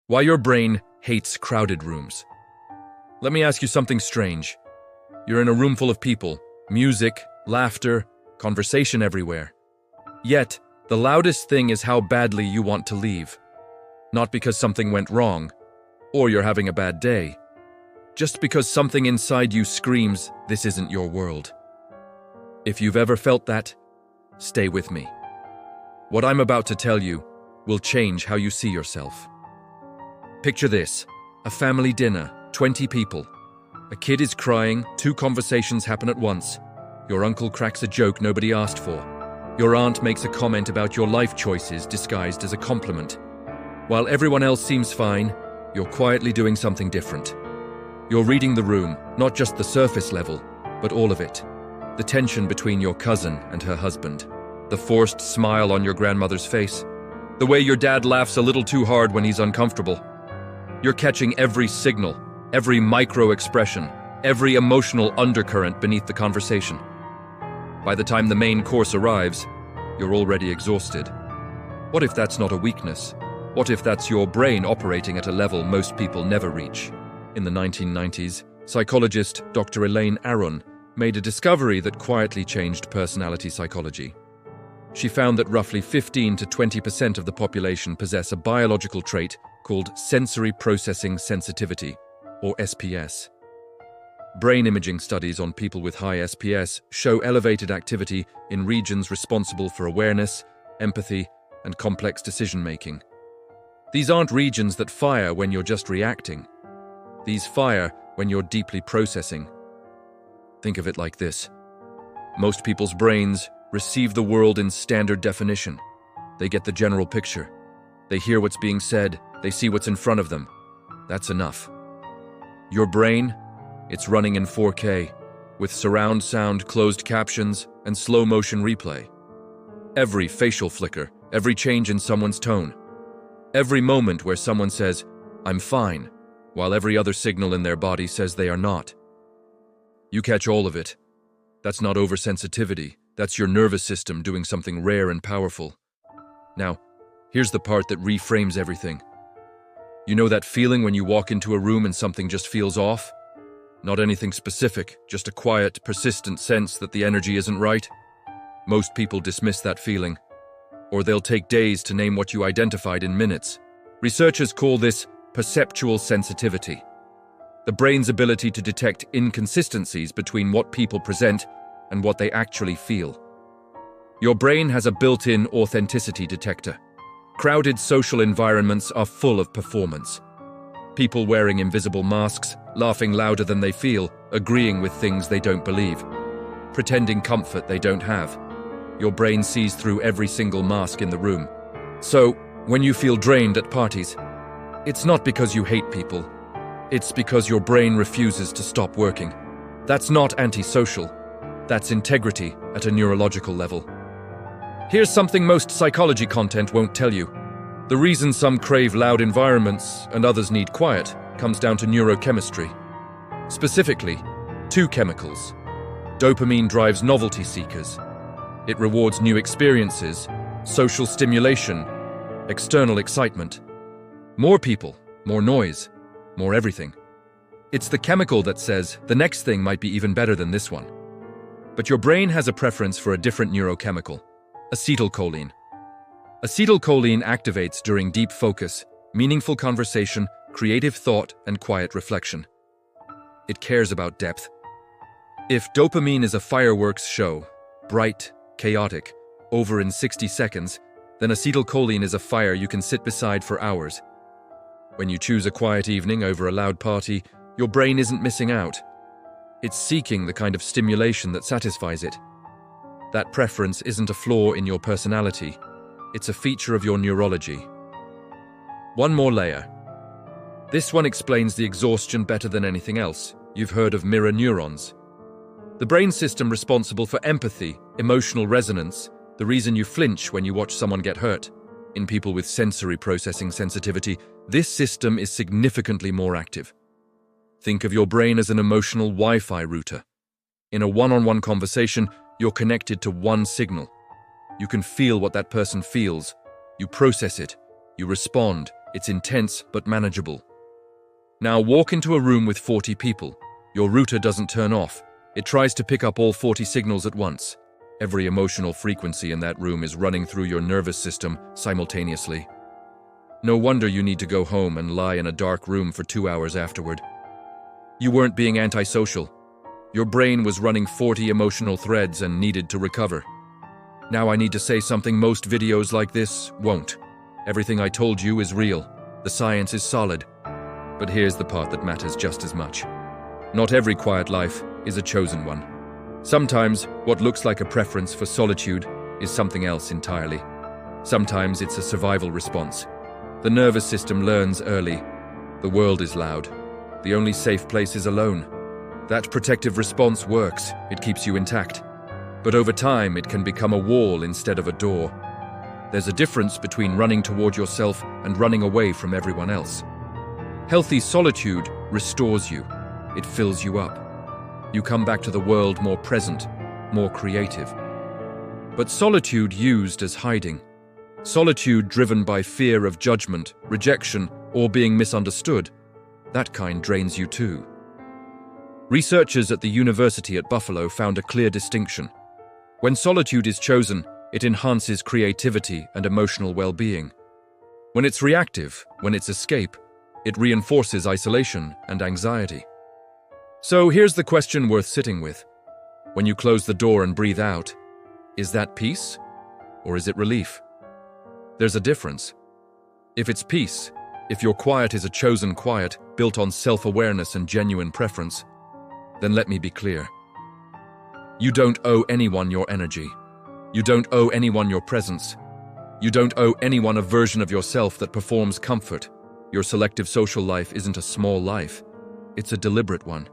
Why your brain hates crowded rooms. Let me ask you something strange. You're in a room full of people, music, laughter, conversation everywhere. Yet, the loudest thing is how badly you want to leave. Not because something went wrong, or you're having a bad day. Just because something inside you screams, this isn't your world. If you've ever felt that, stay with me. What I'm about to tell you will change how you see yourself. Picture this, a family dinner, 20 people. A kid is crying, 2 conversations happen at once. Your uncle cracks a joke nobody asked for. Your aunt makes a comment about your life choices disguised as a compliment. While everyone else seems fine, you're quietly doing something different. You're reading the room, not just the surface level, but all of it. The tension between your cousin and her husband. The forced smile on your grandmother's face. The way your dad laughs a little too hard when he's uncomfortable. You're catching every signal, every micro-expression, every emotional undercurrent beneath the conversation. By the time the main course arrives, you're already exhausted. What if that's not a weakness? What if that's your brain operating at a level most people never reach? In the 1990s, psychologist Dr. Elaine Aron made a discovery that quietly changed personality psychology. She found that roughly 15 to 20% of the population possess a biological trait called sensory processing sensitivity, or SPS. Brain imaging studies on people with high SPS show elevated activity in regions responsible for awareness, empathy, and complex decision-making. These aren't regions that fire when you're just reacting. These fire when you're deeply processing. Think of it like this. Most people's brains receive the world in standard definition. They get the general picture. They hear what's being said. They see what's in front of them. That's enough. Your brain, it's running in 4K, with surround sound, closed captions, and slow-motion replay. Every facial flicker, every change in someone's tone, every moment where someone says, "I'm fine," while every other signal in their body says they are not. You catch all of it. That's not oversensitivity. That's your nervous system doing something rare and powerful. Now, here's the part that reframes everything. You know that feeling when you walk into a room and something just feels off? Not anything specific, just a quiet, persistent sense that the energy isn't right? Most people dismiss that feeling. Or they'll take days to name what you identified in minutes. Researchers call this perceptual sensitivity. The brain's ability to detect inconsistencies between what people present and what they actually feel. Your brain has a built-in authenticity detector. Crowded social environments are full of performance. People wearing invisible masks, laughing louder than they feel, agreeing with things they don't believe, pretending comfort they don't have. Your brain sees through every single mask in the room. So, when you feel drained at parties, it's not because you hate people. It's because your brain refuses to stop working. That's not antisocial. That's integrity at a neurological level. Here's something most psychology content won't tell you. The reason some crave loud environments and others need quiet comes down to neurochemistry. Specifically, 2 chemicals. Dopamine drives novelty seekers. It rewards new experiences, social stimulation, external excitement. More people, more noise, more everything. It's the chemical that says the next thing might be even better than this one. But your brain has a preference for a different neurochemical, acetylcholine. Acetylcholine activates during deep focus, meaningful conversation, creative thought, and quiet reflection. It cares about depth. If dopamine is a fireworks show, bright, chaotic, over in 60 seconds, then acetylcholine is a fire you can sit beside for hours. When you choose a quiet evening over a loud party, your brain isn't missing out. It's seeking the kind of stimulation that satisfies it. That preference isn't a flaw in your personality. It's a feature of your neurology. One more layer. This one explains the exhaustion better than anything else. You've heard of mirror neurons. The brain system responsible for empathy, emotional resonance, the reason you flinch when you watch someone get hurt. In people with sensory processing sensitivity, this system is significantly more active. Think of your brain as an emotional Wi-Fi router. In a one-on-one conversation, you're connected to one signal. You can feel what that person feels. You process it. You respond. It's intense but manageable. Now walk into a room with 40 people. Your router doesn't turn off. It tries to pick up all 40 signals at once. Every emotional frequency in that room is running through your nervous system simultaneously. No wonder you need to go home and lie in a dark room for 2 hours afterward. You weren't being antisocial. Your brain was running 40 emotional threads and needed to recover. Now I need to say something most videos like this won't. Everything I told you is real. The science is solid. But here's the part that matters just as much. Not every quiet life is a chosen one. Sometimes what looks like a preference for solitude is something else entirely. Sometimes it's a survival response. The nervous system learns early. The world is loud. The only safe place is alone. That protective response works. It keeps you intact. But over time, it can become a wall instead of a door. There's a difference between running toward yourself and running away from everyone else. Healthy solitude restores you. It fills you up. You come back to the world more present, more creative. But solitude used as hiding, solitude driven by fear of judgment, rejection, or being misunderstood, that kind drains you too. Researchers at the University at Buffalo found a clear distinction. When solitude is chosen, it enhances creativity and emotional well-being. When it's reactive, when it's escape, it reinforces isolation and anxiety. So here's the question worth sitting with. When you close the door and breathe out, is that peace or is it relief? There's a difference. If it's peace, if your quiet is a chosen quiet built on self-awareness and genuine preference, then let me be clear. You don't owe anyone your energy. You don't owe anyone your presence. You don't owe anyone a version of yourself that performs comfort. Your selective social life isn't a small life. It's a deliberate one.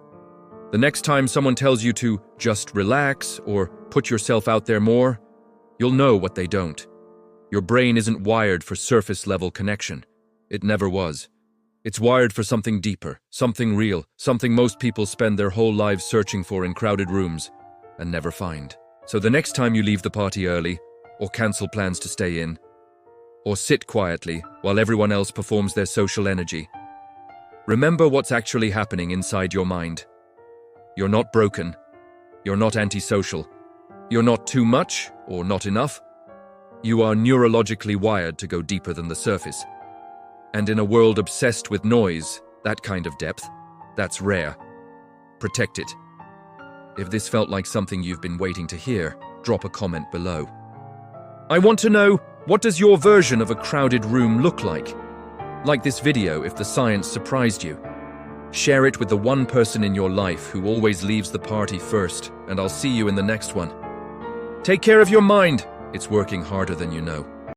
The next time someone tells you to just relax or put yourself out there more, you'll know what they don't. Your brain isn't wired for surface-level connection. It never was. It's wired for something deeper, something real, something most people spend their whole lives searching for in crowded rooms and never find. So the next time you leave the party early, or cancel plans to stay in, or sit quietly while everyone else performs their social energy, remember what's actually happening inside your mind. You're not broken. You're not antisocial. You're not too much or not enough. You are neurologically wired to go deeper than the surface. And in a world obsessed with noise, that kind of depth, that's rare. Protect it. If this felt like something you've been waiting to hear, drop a comment below. I want to know, what does your version of a crowded room look like? Like this video if the science surprised you. Share it with the one person in your life who always leaves the party first, and I'll see you in the next one. Take care of your mind. It's working harder than you know.